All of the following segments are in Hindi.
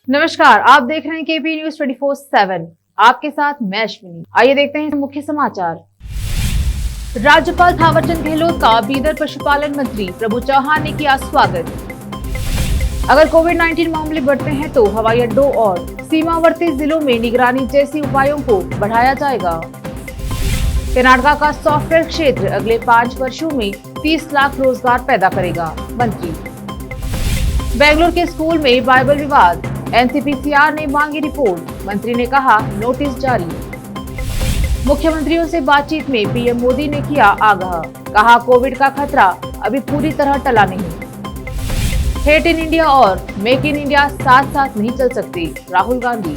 नमस्कार, आप देख रहे हैं केपी न्यूज 24/7। आपके साथ मैं अश्विनी। आइए देखते हैं मुख्य समाचार। राज्यपाल थावरचंद गहलोत का बीदर पशुपालन मंत्री प्रभु चौहान ने किया स्वागत। अगर कोविड-19 मामले बढ़ते हैं तो हवाई अड्डों और सीमावर्ती जिलों में निगरानी जैसी उपायों को बढ़ाया जाएगा। कर्नाटक का सॉफ्टवेयर क्षेत्र अगले 5 वर्षों में 30 लाख रोजगार पैदा करेगा, मंत्री। बेंगलुरु के स्कूल में बाइबल विवाद, एनसीपीसीआर ने मांगी रिपोर्ट, मंत्री ने कहा नोटिस जारी। मुख्यमंत्रियों से बातचीत में पीएम मोदी ने किया आगाह, कहा कोविड का खतरा अभी पूरी तरह टला नहीं। हेट इन इंडिया और मेक इन इंडिया साथ साथ नहीं चल सकते, राहुल गांधी।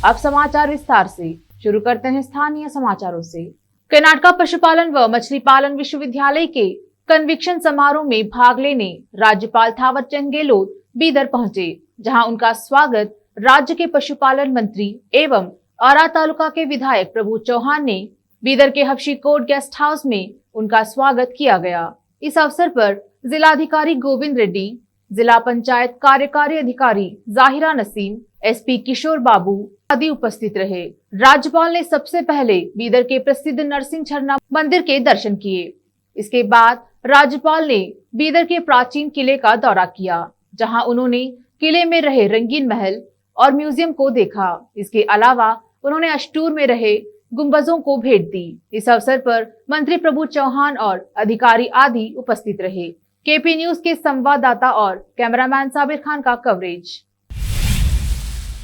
अब समाचार विस्तार से। शुरू करते हैं स्थानीय समाचारों से। कर्नाटक पशुपालन व मछली पालन विश्वविद्यालय के कन्विक्शन समारोह में भाग लेने राज्यपाल थावरचंद गहलोत बीदर पहुंचे, जहां उनका स्वागत राज्य के पशुपालन मंत्री एवं औरा तालुका के विधायक प्रभु चौहान ने बीदर के हबशी कोर्ट गेस्ट हाउस में उनका स्वागत किया गया। इस अवसर पर जिलाधिकारी गोविंद रेड्डी, जिला पंचायत कार्यकारी अधिकारी जाहिरा नसीम, एसपी किशोर बाबू आदि उपस्थित रहे। राज्यपाल ने सबसे पहले बीदर के प्रसिद्ध नरसिंह झरना मंदिर के दर्शन किए। इसके बाद राज्यपाल ने बीदर के प्राचीन किले का दौरा किया, जहां उन्होंने किले में रहे रंगीन महल और म्यूजियम को देखा। इसके अलावा उन्होंने अष्टूर में रहे गुंबजों को भेंट दी। इस अवसर पर मंत्री प्रभु चौहान और अधिकारी आदि उपस्थित रहे। केपी न्यूज के संवाददाता और कैमरामैन साबिर खान का कवरेज।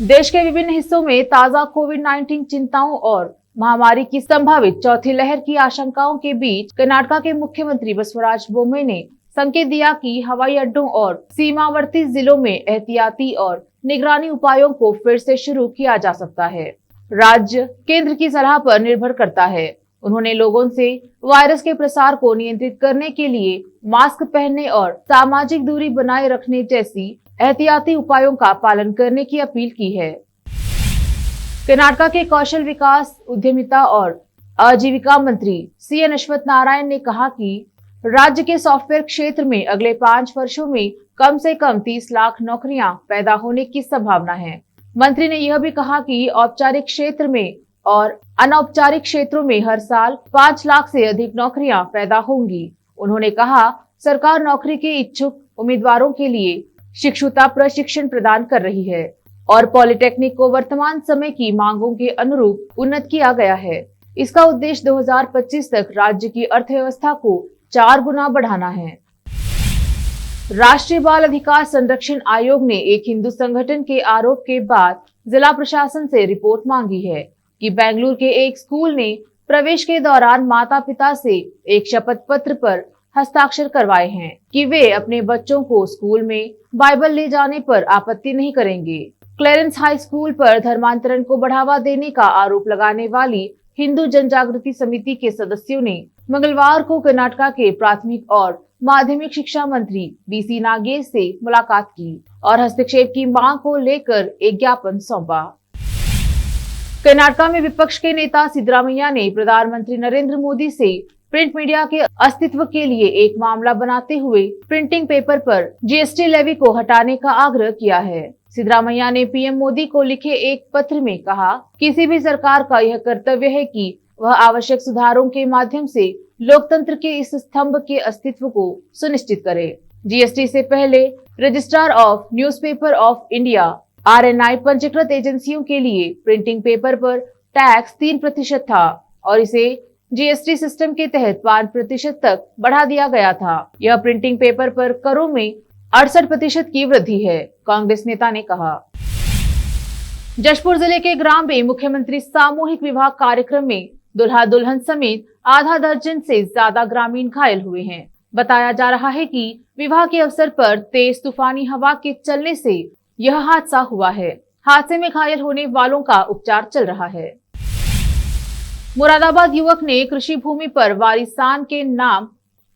देश के विभिन्न हिस्सों में ताजा कोविड-19 चिंताओं और महामारी की संभावित चौथी लहर की आशंकाओं के बीच कर्नाटक के मुख्यमंत्री बसवराज बोम्मई ने संकेत दिया कि हवाई अड्डों और सीमावर्ती जिलों में एहतियाती और निगरानी उपायों को फिर से शुरू किया जा सकता है। राज्य केंद्र की सलाह पर निर्भर करता है। उन्होंने लोगों से वायरस के प्रसार को नियंत्रित करने के लिए मास्क पहनने और सामाजिक दूरी बनाए रखने जैसी एहतियाती उपायों का पालन करने की अपील की है। कर्नाटक के कौशल विकास, उद्यमिता और आजीविका मंत्री सीएन अश्वत्थ नारायण ने कहा कि राज्य के सॉफ्टवेयर क्षेत्र में अगले 5 वर्षों में कम से कम 30 लाख नौकरियां पैदा होने की संभावना है। मंत्री ने यह भी कहा कि औपचारिक क्षेत्र में और अनौपचारिक क्षेत्रों में हर साल 5 लाख से अधिक नौकरियां पैदा होंगी। उन्होंने कहा सरकार नौकरी के इच्छुक उम्मीदवारों के लिए शिक्षुता प्रशिक्षण प्रदान कर रही है और पॉलिटेक्निक को वर्तमान समय की मांगों के अनुरूप उन्नत किया गया है। इसका उद्देश्य 2025 तक राज्य की अर्थव्यवस्था को 4 गुना बढ़ाना है। राष्ट्रीय बाल अधिकार संरक्षण आयोग ने एक हिंदू संगठन के आरोप के बाद जिला प्रशासन से रिपोर्ट मांगी है कि बेंगलुरु के एक स्कूल ने प्रवेश के दौरान माता पिता से एक शपथ पत्र पर हस्ताक्षर करवाए हैं कि वे अपने बच्चों को स्कूल में बाइबल ले जाने पर आपत्ति नहीं करेंगे। क्लेरेंस हाई स्कूल पर धर्मांतरण को बढ़ावा देने का आरोप लगाने वाली हिंदू जनजागृति समिति के सदस्यों ने मंगलवार को कर्नाटक के प्राथमिक और माध्यमिक शिक्षा मंत्री बीसी नागेश से मुलाकात की और हस्तक्षेप की मांग को लेकर एक ज्ञापन सौंपा। कर्नाटक में विपक्ष के नेता सिद्धरामैया ने प्रधानमंत्री नरेंद्र मोदी से प्रिंट मीडिया के अस्तित्व के लिए एक मामला बनाते हुए प्रिंटिंग पेपर पर जीएसटी लेवी को हटाने का आग्रह किया है। सिद्धरामैया ने पीएम मोदी को लिखे एक पत्र में कहा, किसी भी सरकार का यह कर्तव्य है कि वह आवश्यक सुधारों के माध्यम से लोकतंत्र के इस स्तंभ के अस्तित्व को सुनिश्चित करे। जीएसटी से पहले registrar of newspaper of India RNI पंजीकृत एजेंसियों के लिए प्रिंटिंग पेपर पर टैक्स 3% था और इसे जीएसटी सिस्टम के तहत 5% तक बढ़ा दिया गया था। यह प्रिंटिंग पेपर पर करों में 68% की वृद्धि है, कांग्रेस नेता ने कहा। जशपुर जिले के ग्राम में मुख्यमंत्री सामूहिक विवाह कार्यक्रम में दुल्हा दुल्हन समेत आधा दर्जन से ज्यादा ग्रामीण घायल हुए हैं। बताया जा रहा है कि विवाह के अवसर पर तेज तूफानी हवा के चलने से यह हादसा हुआ है। हादसे में घायल होने वालों का उपचार चल रहा है। मुरादाबाद युवक ने कृषि भूमि पर वारिसान के नाम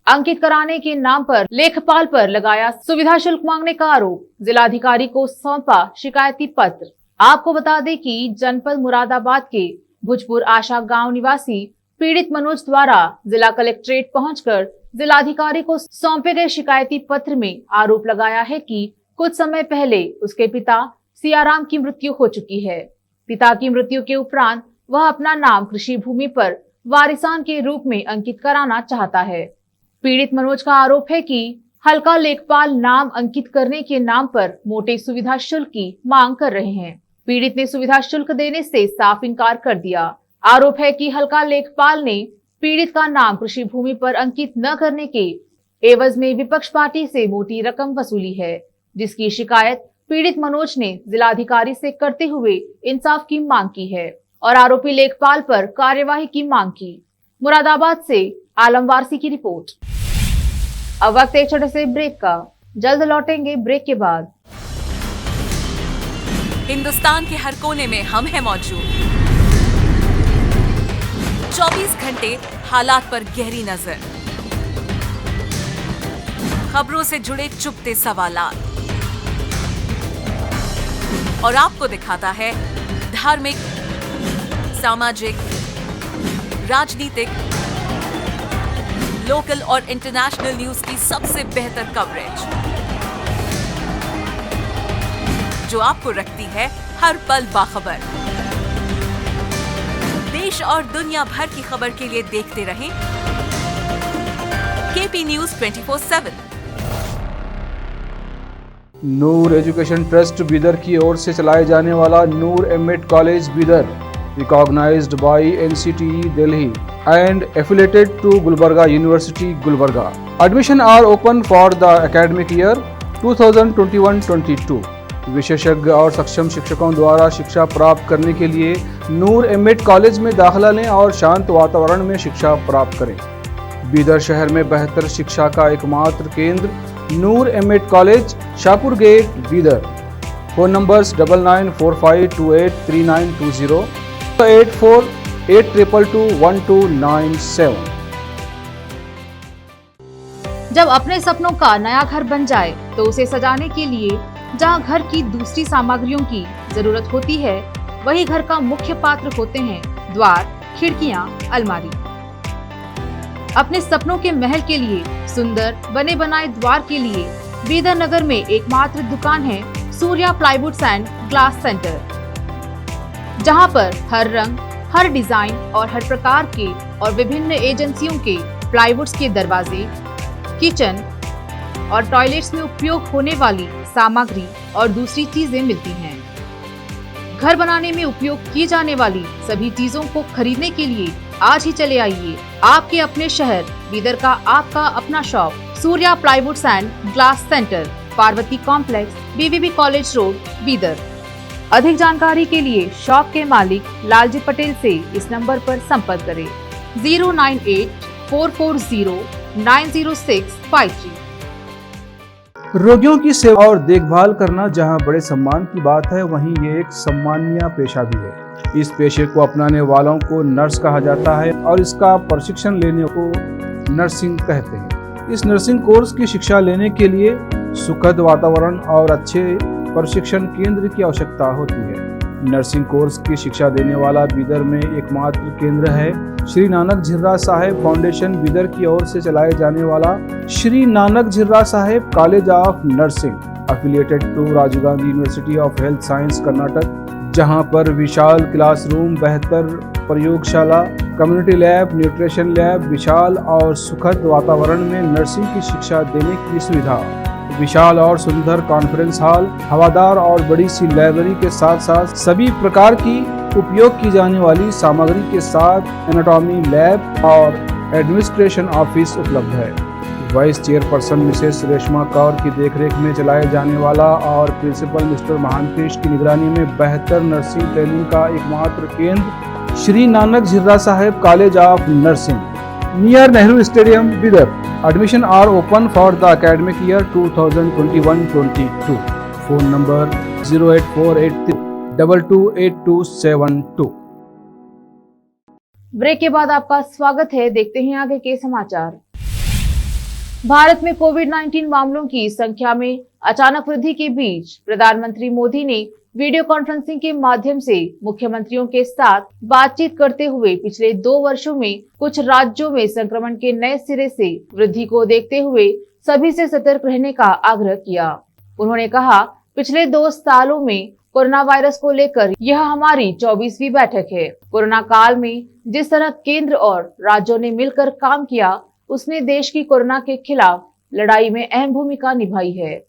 अंकित कराने के नाम पर लेखपाल पर लगाया सुविधा शुल्क मांगने का आरोप, जिलाधिकारी को सौंपा शिकायती पत्र। आपको बता दें कि जनपद मुरादाबाद के भुजपुर आशा गांव निवासी पीड़ित मनोज द्वारा जिला कलेक्ट्रेट पहुंचकर जिलाधिकारी को सौंपे गए शिकायती पत्र में आरोप लगाया है कि कुछ समय पहले उसके पिता सियाराम की मृत्यु हो चुकी है। पिता की मृत्यु के उपरांत वह अपना नाम कृषि भूमि पर वारिसान के रूप में अंकित कराना चाहता है। पीड़ित मनोज का आरोप है कि हल्का लेखपाल नाम अंकित करने के नाम पर मोटे सुविधा शुल्क की मांग कर रहे हैं। पीड़ित ने सुविधा शुल्क देने से साफ इनकार कर दिया। आरोप है कि हल्का लेखपाल ने पीड़ित का नाम कृषि भूमि पर अंकित न करने के एवज में विपक्ष पार्टी से मोटी रकम वसूली है, जिसकी शिकायत पीड़ित मनोज ने जिलाधिकारी से करते हुए इंसाफ की मांग की है और आरोपी लेखपाल पर कार्यवाही की मांग की। मुरादाबाद से आलम वारसी की रिपोर्ट। अब वक्त एक छोटे से ब्रेक का, जल्द लौटेंगे ब्रेक के बाद। हिंदुस्तान के हर कोने में हम हैं मौजूद। 24 घंटे हालात पर गहरी नजर, खबरों से जुड़े चुपते सवालात और आपको दिखाता है धार्मिक, सामाजिक, राजनीतिक, लोकल और इंटरनेशनल न्यूज की सबसे बेहतर कवरेज, जो आपको रखती है हर पल बाखबर। देश और दुनिया भर की खबर के लिए देखते रहें KP news 24/7। Noor education trust Bidar की ओर से चलाए जाने वाला Noor MEd college Bidar, recognized by NCTE Delhi and affiliated to Gulbarga University, Gulbarga. Admission are open for the academic year 2021-22. विशेषज्ञ और सक्षम शिक्षकों द्वारा शिक्षा प्राप्त करने के लिए नूर एमएड कॉलेज में दाखिला लें और शांत वातावरण में शिक्षा प्राप्त करें। बीदर शहर में बेहतर शिक्षा का एकमात्र केंद्र Noor MEd college, Shahpur gate, Bidar. Phone numbers 9945283920, 8482221297। जब अपने सपनों का नया घर बन जाए तो उसे सजाने के लिए जहां घर की दूसरी सामग्रियों की जरूरत होती है, वही घर का मुख्य पात्र होते हैं द्वार, खिड़कियां, अलमारी। अपने सपनों के महल के लिए सुंदर बने बनाए द्वार के लिए बीदर नगर में एकमात्र दुकान है Surya plywoods and glass centre, जहां पर हर रंग, हर डिजाइन और हर प्रकार के और विभिन्न एजेंसियों के प्लाईवुड्स के दरवाजे, किचन और टॉयलेट्स में उपयोग होने वाली सामग्री और दूसरी चीजें मिलती हैं। घर बनाने में उपयोग की जाने वाली सभी चीजों को खरीदने के लिए आज ही चले आइए आपके अपने शहर बीदर का आपका अपना shop Surya plywoods and glass centre, Parvati complex, BVB college road, Bidar. अधिक जानकारी के लिए शॉप के मालिक लालजी पटेल से इस नंबर पर संपर्क करें 09844090653। रोगियों की सेवा और देखभाल करना जहां बड़े सम्मान की बात है, वहीं ये एक सम्माननीय पेशा भी है। इस पेशे को अपनाने वालों को नर्स कहा जाता है और इसका प्रशिक्षण लेने को नर्सिंग कहते हैं। इस नर्सिंग कोर्स की शिक्षा लेने के लिए सुखद वातावरण और अच्छे प्रशिक्षण केंद्र की आवश्यकता होती है। नर्सिंग कोर्स की शिक्षा देने वाला बीदर में एकमात्र केंद्र है श्री नानक झिर्रा साहेब फाउंडेशन बीदर की ओर से चलाए जाने वाला Shri Nanak Jhirra Saheb college of nursing, affiliated to Rajiv Gandhi university of health science, Karnataka, जहां पर विशाल क्लासरूम, बेहतर प्रयोगशाला, कम्युनिटी लैब, न्यूट्रिशन लैब, विशाल और सुखद वातावरण में नर्सिंग की शिक्षा देने की सुविधा, विशाल और सुंदर कॉन्फ्रेंस हॉल, हवादार और बड़ी सी लाइब्रेरी के साथ साथ सभी प्रकार की उपयोग की जाने वाली सामग्री के साथ एनाटॉमी लैब और एडमिनिस्ट्रेशन ऑफिस उपलब्ध है। Vice chairperson Mrs Reshma Kaur की देखरेख में चलाए जाने वाला और प्रिंसिपल मिस्टर महांतेश की निगरानी में बेहतर नर्सिंग ट्रेनिंग का एकमात्र केंद्र Shri Nanak Jhirra Saheb college of nursing, near Nehru stadium, Bidar. Admission are open for the academic year 2021-22. Phone number 08483228272। Break के बाद आपका स्वागत है। देखते हैं आगे के समाचार। भारत में कोविड-19 मामलों की संख्या में अचानक वृद्धि के बीच प्रधानमंत्री मोदी ने वीडियो कॉन्फ्रेंसिंग के माध्यम से मुख्यमंत्रियों के साथ बातचीत करते हुए पिछले 2 वर्षों में कुछ राज्यों में संक्रमण के नए सिरे से वृद्धि को देखते हुए सभी से सतर्क रहने का आग्रह किया। उन्होंने कहा, पिछले 2 सालों में कोरोना वायरस को लेकर यह हमारी 24वीं बैठक है। कोरोना काल में जिस तरह केंद्र और राज्यों ने मिलकर काम किया, उसने देश की कोरोना के खिलाफ लड़ाई में अहम भूमिका निभाई है।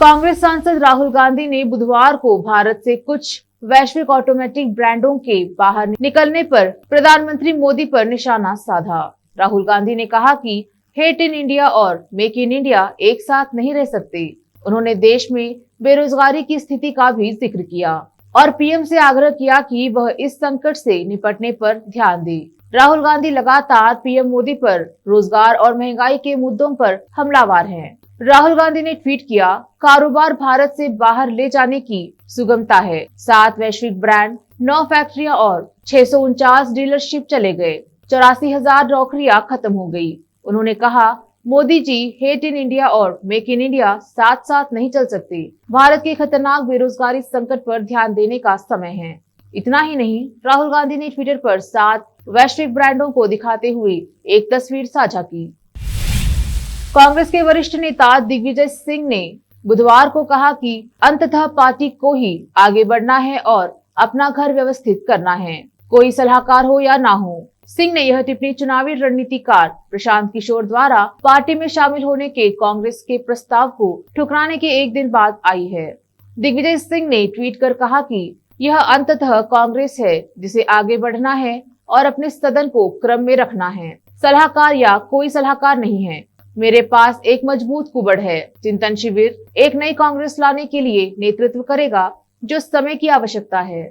कांग्रेस सांसद राहुल गांधी ने बुधवार को भारत से कुछ वैश्विक ऑटोमेटिक ब्रांडों के बाहर निकलने पर प्रधानमंत्री मोदी पर निशाना साधा। राहुल गांधी ने कहा कि हेट इन इंडिया और मेक इन इंडिया एक साथ नहीं रह सकते। उन्होंने देश में बेरोजगारी की स्थिति का भी जिक्र किया और पीएम से आग्रह किया कि वह इस संकट से निपटने पर ध्यान दे। राहुल गांधी लगातार पीएम मोदी पर रोजगार और महंगाई के मुद्दों पर हमलावर हैं। राहुल गांधी ने ट्वीट किया, कारोबार भारत से बाहर ले जाने की सुगमता है। 7 वैश्विक ब्रांड, 9 फैक्ट्रियां और 649 डीलरशिप चले गए। 84,000 नौकरियां खत्म हो गई। उन्होंने कहा, Modi ji, hate in India और मेक इन इंडिया साथ साथ नहीं चल सकते। भारत के खतरनाक बेरोजगारी संकट पर ध्यान देने का समय है। इतना ही नहीं, राहुल गांधी ने ट्विटर पर 7 वैश्विक ब्रांडों को दिखाते हुए एक तस्वीर साझा की। कांग्रेस के वरिष्ठ नेता दिग्विजय सिंह ने बुधवार को कहा कि अंततः पार्टी को ही आगे बढ़ना है और अपना घर व्यवस्थित करना है, कोई सलाहकार हो या ना हो। सिंह ने यह टिप्पणी चुनावी रणनीतिकार प्रशांत किशोर द्वारा पार्टी में शामिल होने के कांग्रेस के प्रस्ताव को ठुकराने के एक दिन बाद आई है। दिग्विजय सिंह ने ट्वीट कर कहा कि यह अंततः कांग्रेस है जिसे आगे बढ़ना है और अपने सदन को क्रम में रखना है। सलाहकार या कोई सलाहकार नहीं है। मेरे पास एक मजबूत कुबड़ है। चिंतन शिविर एक नई कांग्रेस लाने के लिए नेतृत्व करेगा, जो समय की आवश्यकता है।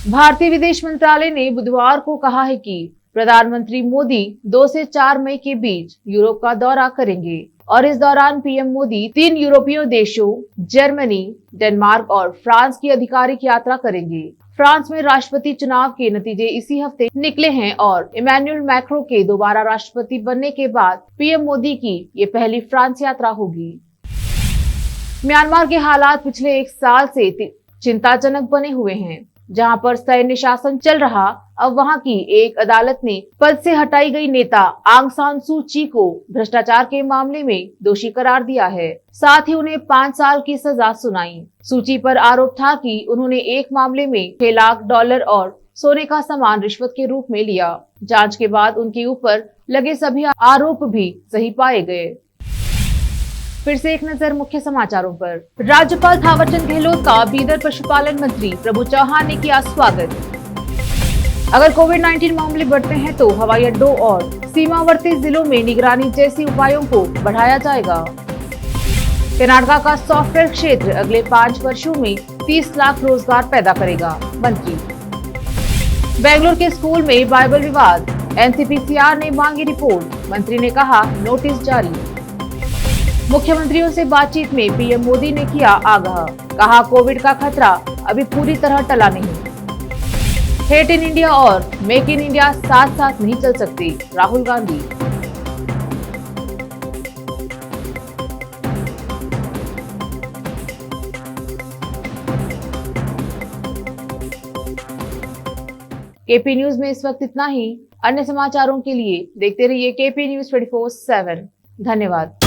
भारतीय विदेश मंत्रालय ने बुधवार को कहा है कि प्रधानमंत्री मोदी 2 से 4 मई के बीच यूरोप का दौरा करेंगे और इस दौरान पीएम मोदी 3 यूरोपीय देशों जर्मनी, डेनमार्क और फ्रांस की आधिकारिक यात्रा करेंगे। फ्रांस में राष्ट्रपति चुनाव के नतीजे इसी हफ्ते निकले हैं और इमैनुअल मैक्रों के दोबारा राष्ट्रपति बनने के बाद पीएम मोदी की ये पहली फ्रांस यात्रा होगी। म्यांमार के हालात पिछले 1 साल से चिंताजनक बने हुए हैं। जहां पर सैन्य शासन चल रहा, अब वहां की एक अदालत ने पद से हटाई गई नेता आंग सान सू ची को भ्रष्टाचार के मामले में दोषी करार दिया है। साथ ही उन्हें 5 साल की सजा सुनाई। सूची पर आरोप था कि उन्होंने एक मामले में $6 लाख और सोने का सामान रिश्वत के रूप में लिया। जांच के बाद उनके ऊपर लगे सभी आरोप भी सही पाए गए। फिर से एक नजर मुख्य समाचारों पर। राज्यपाल थावरचंद गहलोत का बीदर पशुपालन मंत्री प्रभु चौहान ने किया स्वागत। अगर कोविड-19 मामले बढ़ते हैं तो हवाई अड्डों और सीमावर्ती जिलों में निगरानी जैसी उपायों को बढ़ाया जाएगा। कर्नाटक का सॉफ्टवेयर क्षेत्र अगले 5 वर्षों में 30 लाख रोजगार पैदा करेगा, मंत्री। बेंगलुरु के स्कूल में बाइबल विवाद, एनसीपीसीआर ने मांगी रिपोर्ट, मंत्री ने कहा नोटिस जारी। मुख्यमंत्रियों से बातचीत में पीएम मोदी ने किया आगाह, कहा कोविड का खतरा अभी पूरी तरह टला नहीं। हेट इन इंडिया और मेक इन इंडिया साथ साथ नहीं चल सकते, राहुल गांधी। केपी न्यूज में इस वक्त इतना ही। अन्य समाचारों के लिए देखते रहिए केपी न्यूज 24/7। धन्यवाद।